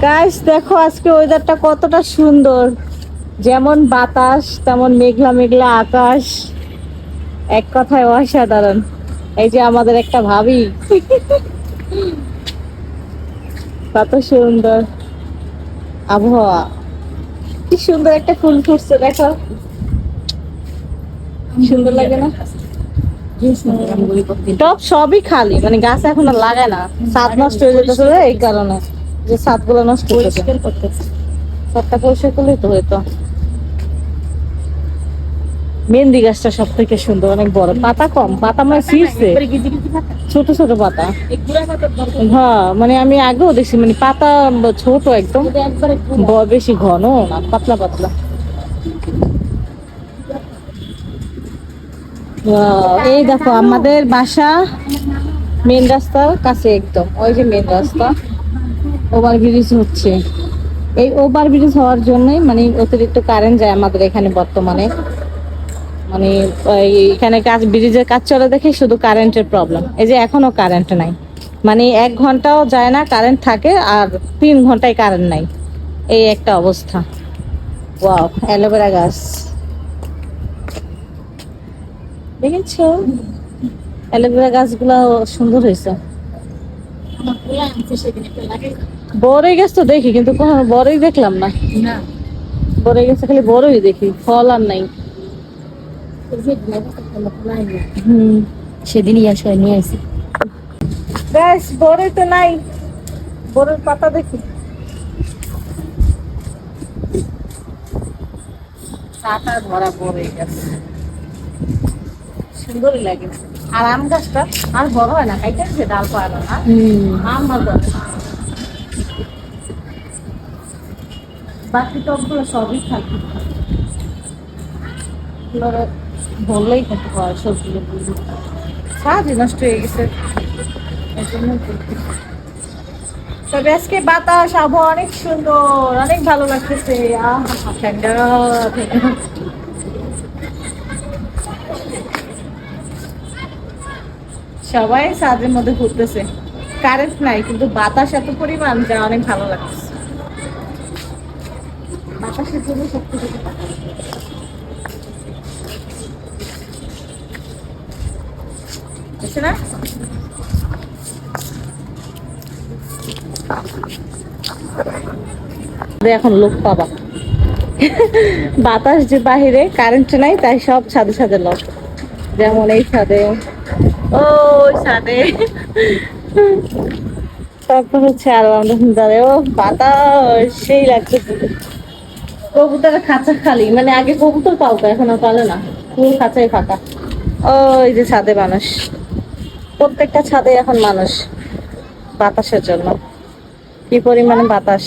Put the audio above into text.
Guys দেখো আজকে ওয়েদারটা কতটা সুন্দর, যেমন বাতাস তেমন মেঘলা মেঘলা আকাশ, এক কথায় অসাধারণ। এই যে আমাদের একটা ভাবি, কত সুন্দর আবহাওয়া, কি সুন্দর একটা ফুল ফুটছে দেখো, সুন্দর লাগে না? টব সবই খালি, মানে গাছ এখন আর লাগায় না, ছাদ নষ্ট হয়ে যেতেছে এই কারণে, যে ছাদ গুলো নষ্ট করতেছে। সবটা পরিষ্কার করলেই তো হইতো। মেহেন্দি গাছটা সব থেকে সুন্দর, অনেক বড়, পাতা কম, পাতা মানে ছিঁড়ছে, ছোট ছোট পাতা। হ্যাঁ মানে আমি আগেও দেখছি, মানে পাতা ছোট একদম, বেশি ঘন না, পাতলা পাতলা। এই দেখো আমাদের বাসা মেন রাস্তার কাছে একদম, ওই যে মেন রাস্তা, ওভার ব্রিজ হচ্ছে। এই ওভার ব্রিজ হওয়ার জন্যই মানে অতিরিক্ত কারেন্ট যায় আমাদের এখানে বর্তমানে, মানে এখানে কাজ, ব্রিজের কাজ চলে দেখে শুধু কারেন্টের প্রবলেম। এই যে এখনো কারেন্ট নাই, মানে 1 ঘন্টাও যায় না কারেন্ট থাকে, আর 3 ঘন্টায় কারেন্ট নাই, এই একটা অবস্থা। ওয়াও, অ্যালোভেরা গাছ দেখেছো? অ্যালোভেরা গাছগুলো সুন্দর হয়েছে। বড়ই গাছ তো দেখি, কিন্তু কখনো বড়ই দেখলাম না। বড়ই গাছে খালি বড়ই দেখি, ফল আর নাই। সেদিন ইয়াসা নিয়ে আসি। গাছ বড়ই তো নাই, বড়ের পাতা দেখি। চাটা ভরা বড়ই গাছ, সুন্দরই লাগে। আর আম গাছটা আর বড় হয় না, খাইতে ডাল পায় না, আম ভালো। বাকি টবগুলো সবই থাকে, বললেই কিন্তু হয় সবগুলো, সাজই নষ্ট হয়ে গেছে। তবে আজকে বাতাস, আবহাওয়া অনেক সুন্দর, অনেক ভালো লাগতেছে। ঠান্ডা ঠান্ডা। সবাই ছাদের মধ্যে ঘুরতেছে, কারেন্ট নাই কিন্তু বাতাস এত পরিমাণ, যা অনেক ভালো লাগতেছে। বাতাসের জন্য সবকিছু বুঝছে না? এখন লোক পাবা, বাতাস যে বাহিরে, কারেন্ট নাই, তাই সব ছাদে ছাদে লোক, যেমন এই ছাদে, ওই ছাদে, তারপর হচ্ছে আরো আমরা দাঁড়ে, ও বাতাস সেই লাগতেছে। কবুতরের খাঁচা খালি, মানে আগে কবুতর পালতো, এখন আর পালে না, পুরো খাঁচাই ফাঁকা। ওই যে ছাদে মানুষ, প্রত্যেকটা ছাদে এখন মানুষ, বাতাসের জন্য, কি পরিমাণে বাতাস।